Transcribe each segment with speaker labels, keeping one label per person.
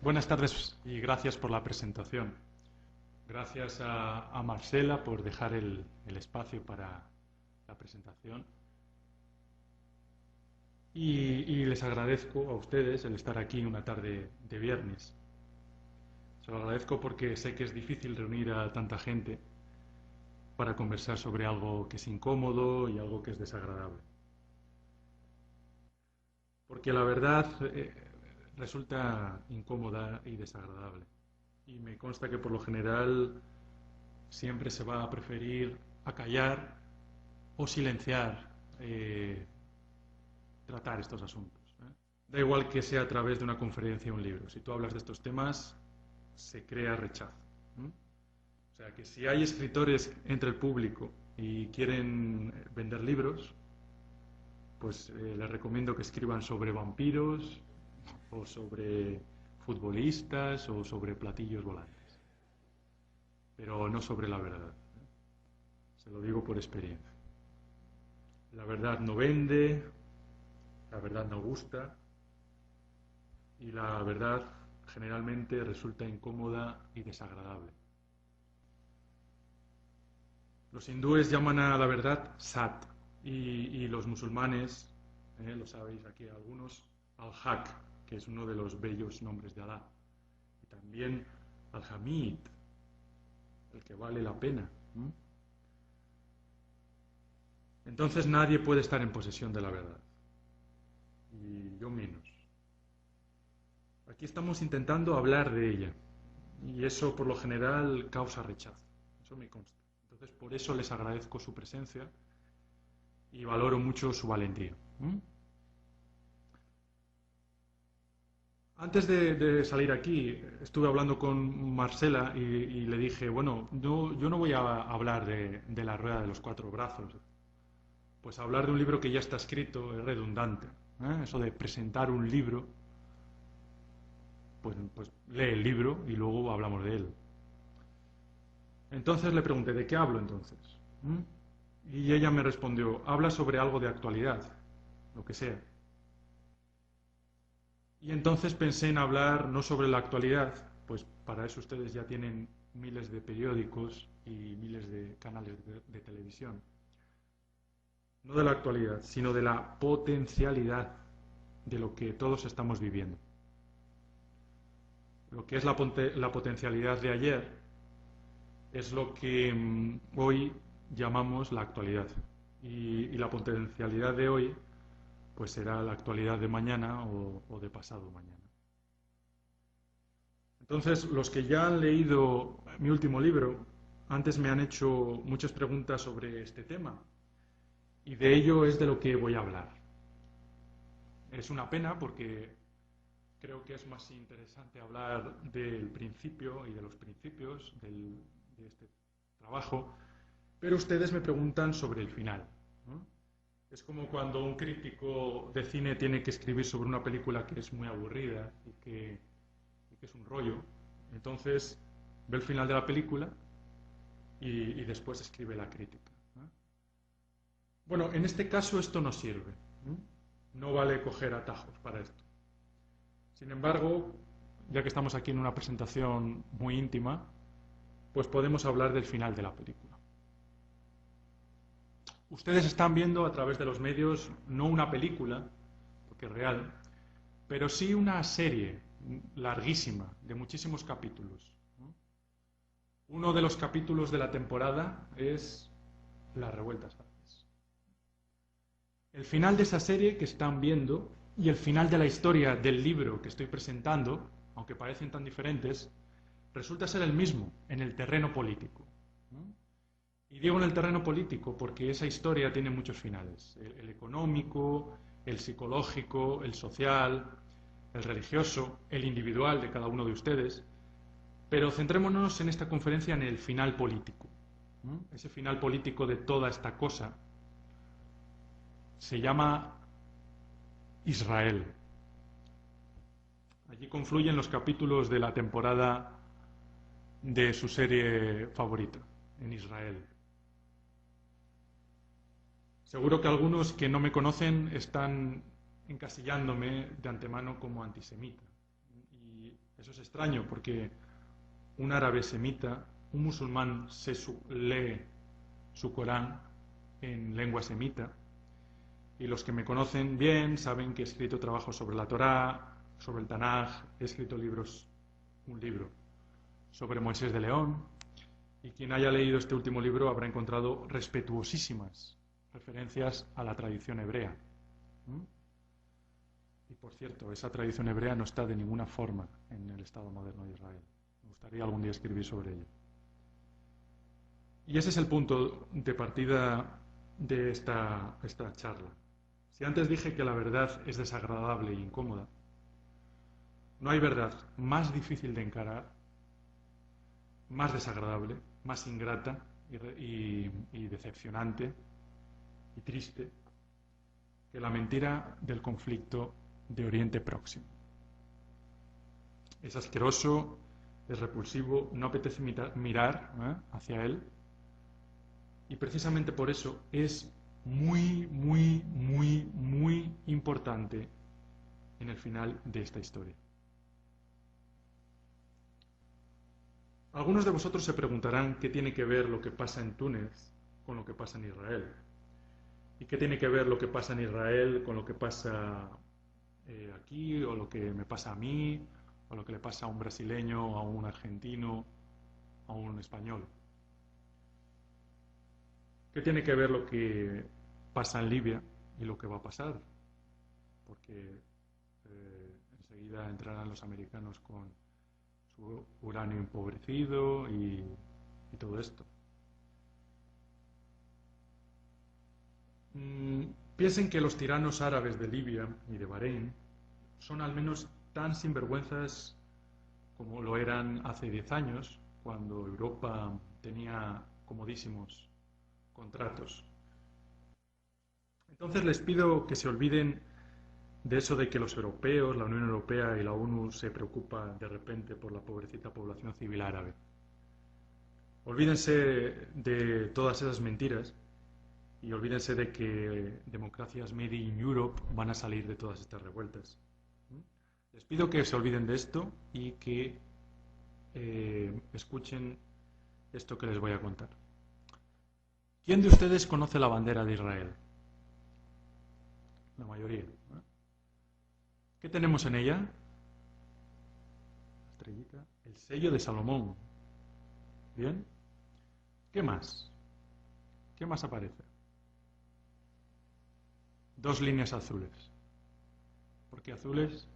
Speaker 1: Buenas tardes y gracias por la presentación. Gracias a Marcela por dejar el espacio para la presentación. Y les agradezco a ustedes el estar aquí una tarde de viernes. Se lo agradezco porque sé que es difícil reunir a tanta gente para conversar sobre algo que es incómodo y algo que es desagradable. Porque la verdad resulta incómoda y desagradable. Y me consta que por lo general siempre se va a preferir acallar o silenciar tratar estos asuntos. Da igual que sea a través de una conferencia o un libro. Si tú hablas de estos temas, se crea rechazo. O sea que si hay escritores entre el público y quieren vender libros, pues les recomiendo que escriban sobre vampiros o sobre futbolistas o sobre platillos volantes, pero no sobre la verdad. Se lo digo por experiencia. La verdad no vende, la verdad no gusta y la verdad generalmente resulta incómoda y desagradable. Los hindúes llaman a la verdad Sat y los musulmanes, lo sabéis aquí algunos, al-Haq, que es uno de los bellos nombres de Alá. Y también al-Hamid, el que vale la pena. Entonces nadie puede estar en posesión de la verdad. Y yo menos. Aquí estamos intentando hablar de ella. Y eso por lo general causa rechazo. Eso me consta. Entonces por eso les agradezco su presencia y valoro mucho su valentía. Antes de salir aquí, estuve hablando con Marcela y le dije, bueno, yo no voy a hablar de la rueda de los cuatro brazos. Pues hablar de un libro que ya está escrito es redundante. Eso de presentar un libro, pues lee el libro y luego hablamos de él. Entonces le pregunté, ¿de qué hablo entonces? Y ella me respondió, habla sobre algo de actualidad, lo que sea. Y entonces pensé en hablar no sobre la actualidad, pues para eso ustedes ya tienen miles de periódicos y miles de canales de televisión. No de la actualidad, sino de la potencialidad de lo que todos estamos viviendo. Lo que es la potencialidad de ayer es lo que hoy llamamos la actualidad. Y la potencialidad de hoy pues será la actualidad de mañana o de pasado mañana. Entonces, los que ya han leído mi último libro, antes me han hecho muchas preguntas sobre este tema, y de ello es de lo que voy a hablar. Es una pena porque creo que es más interesante hablar del principio y de los principios de este trabajo, pero ustedes me preguntan sobre el final, ¿no? Es como cuando un crítico de cine tiene que escribir sobre una película que es muy aburrida y que es un rollo. Entonces ve el final de la película y después escribe la crítica. Bueno, en este caso esto no sirve. No vale coger atajos para esto. Sin embargo, ya que estamos aquí en una presentación muy íntima, pues podemos hablar del final de la película. Ustedes están viendo a través de los medios no una película, porque es real, pero sí una serie larguísima, de muchísimos capítulos. Uno de los capítulos de la temporada es Las Revueltas Árabes. El final de esa serie que están viendo y el final de la historia del libro que estoy presentando, aunque parecen tan diferentes, resulta ser el mismo en el terreno político. Y digo en el terreno político porque esa historia tiene muchos finales. El económico, el psicológico, el social, el religioso, el individual de cada uno de ustedes. Pero centrémonos en esta conferencia en el final político. Ese final político de toda esta cosa se llama Israel. Allí confluyen los capítulos de la temporada de su serie favorita, en Israel. Seguro que algunos que no me conocen están encasillándome de antemano como antisemita. Y Y eso es extraño porque un árabe semita, un musulmán lee su Corán en lengua semita, y los que me conocen bien saben que he escrito trabajos sobre la Torá, sobre el Tanaj, he escrito un libro sobre Moisés de León, y quien haya leído este último libro habrá encontrado respetuosísimas referencias a la tradición hebrea. Y por cierto, esa tradición hebrea no está de ninguna forma en el Estado moderno de Israel. Me gustaría algún día escribir sobre ello. Y ese es el punto de partida de esta charla. Si antes dije que la verdad es desagradable e incómoda, no hay verdad más difícil de encarar, más desagradable, más ingrata y decepcionante y triste que la mentira del conflicto de Oriente Próximo. Es asqueroso, es repulsivo, no apetece mirar hacia él, y precisamente por eso es muy, muy, muy, muy importante en el final de esta historia. Algunos de vosotros se preguntarán qué tiene que ver lo que pasa en Túnez con lo que pasa en Israel. ¿Y qué tiene que ver lo que pasa en Israel con lo que pasa aquí, o lo que me pasa a mí, o lo que le pasa a un brasileño, a un argentino, a un español? ¿Qué tiene que ver lo que pasa en Libia y lo que va a pasar? Porque enseguida entrarán los americanos con su uranio empobrecido y todo esto. Piensen que los tiranos árabes de Libia y de Bahrein son al menos tan sinvergüenzas como lo eran hace 10 años, cuando Europa tenía comodísimos contratos. Entonces les pido que se olviden de eso de que los europeos, la Unión Europea y la ONU se preocupan de repente por la pobrecita población civil árabe. Olvídense de todas esas mentiras y olvídense de que democracias made in Europe van a salir de todas estas revueltas. Les pido que se olviden de esto y que escuchen esto que les voy a contar. ¿Quién de ustedes conoce la bandera de Israel? La mayoría. ¿Qué tenemos en ella? Estrellita. El sello de Salomón. ¿Bien? ¿Qué más? ¿Qué más aparece? 2 líneas azules. ¿Por qué azules?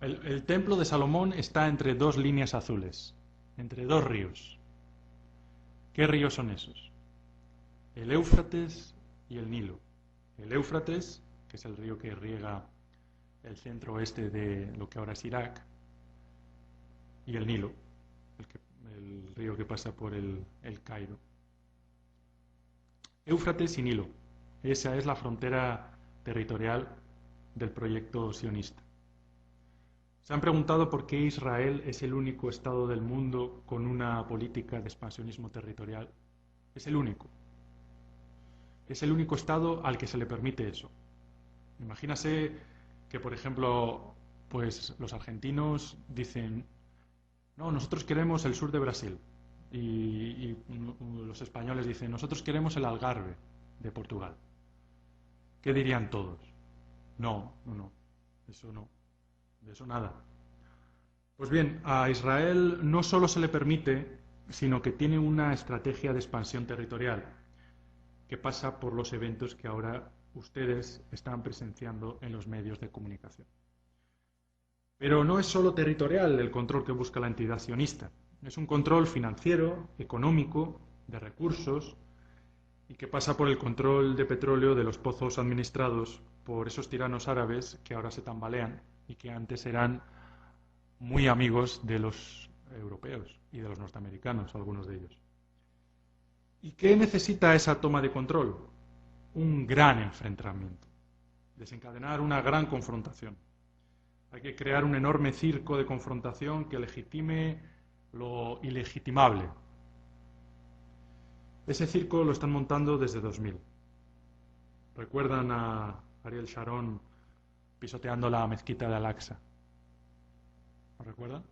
Speaker 1: El templo de Salomón está entre 2 líneas azules, entre 2 ríos. ¿Qué ríos son esos? El Éufrates y el Nilo. El Éufrates, que es el río que riega el centro oeste de lo que ahora es Irak, y el Nilo, el río que pasa por el Cairo. Éufrates y Nilo. Esa es la frontera territorial del proyecto sionista. ¿Se han preguntado por qué Israel es el único Estado del mundo con una política de expansionismo territorial? Es el único. Es el único Estado al que se le permite eso. Imagínase que, por ejemplo, pues los argentinos dicen: no, nosotros queremos el sur de Brasil. Y los españoles dicen: nosotros queremos el Algarve de Portugal. ¿Qué dirían todos? No, eso no. De eso nada. Pues bien, a Israel no solo se le permite, sino que tiene una estrategia de expansión territorial que pasa por los eventos que ahora ustedes están presenciando en los medios de comunicación. Pero no es solo territorial el control que busca la entidad sionista. Es un control financiero, económico, de recursos, y que pasa por el control de petróleo de los pozos administrados por esos tiranos árabes que ahora se tambalean y que antes eran muy amigos de los europeos y de los norteamericanos, algunos de ellos. ¿Y qué necesita esa toma de control? Un gran enfrentamiento, desencadenar una gran confrontación. Hay que crear un enorme circo de confrontación que legitime lo ilegitimable. Ese circo lo están montando desde 2000. ¿Recuerdan a Ariel Sharon pisoteando la mezquita de Al-Aqsa. ¿Lo recuerdan?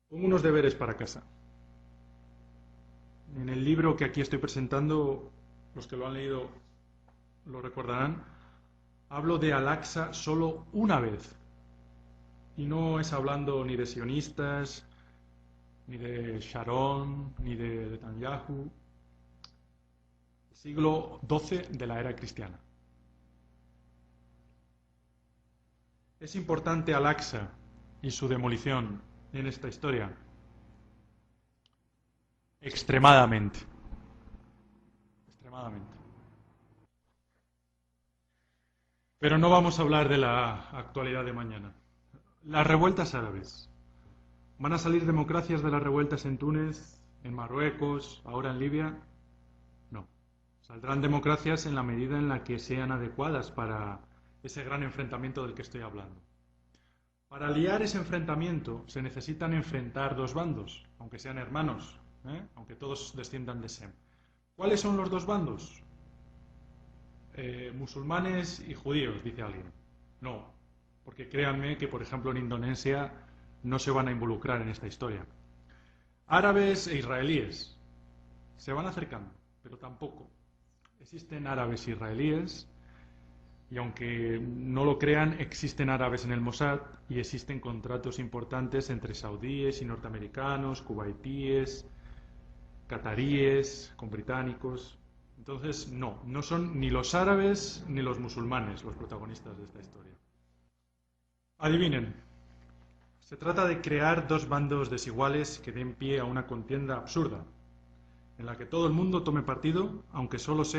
Speaker 1: Pongo unos deberes para casa. En el libro que aquí estoy presentando, los que lo han leído lo recordarán, hablo de Al-Aqsa solo una vez. Y no es hablando ni de sionistas, ni de Sharon, ni de Netanyahu. Siglo XII de la era cristiana. ¿Es importante Al-Aqsa y su demolición en esta historia? Extremadamente. Extremadamente. Pero no vamos a hablar de la actualidad de mañana. Las revueltas árabes. ¿Van a salir democracias de las revueltas en Túnez, en Marruecos, ahora en Libia? No. Saldrán democracias en la medida en la que sean adecuadas para ese gran enfrentamiento del que estoy hablando. Para liar ese enfrentamiento se necesitan enfrentar dos bandos, aunque sean hermanos, aunque todos desciendan de Sem. ¿Cuáles son los dos bandos? Musulmanes y judíos, dice alguien. No, porque créanme que, por ejemplo, en Indonesia no se van a involucrar en esta historia. Árabes e israelíes se van acercando, pero tampoco. Existen árabes e israelíes y, aunque no lo crean, existen árabes en el Mossad y existen contratos importantes entre saudíes y norteamericanos, cubaitíes, cataríes, con británicos. Entonces, no son ni los árabes ni los musulmanes los protagonistas de esta historia. Adivinen, se trata de crear dos bandos desiguales que den pie a una contienda absurda, en la que todo el mundo tome partido, aunque solo sea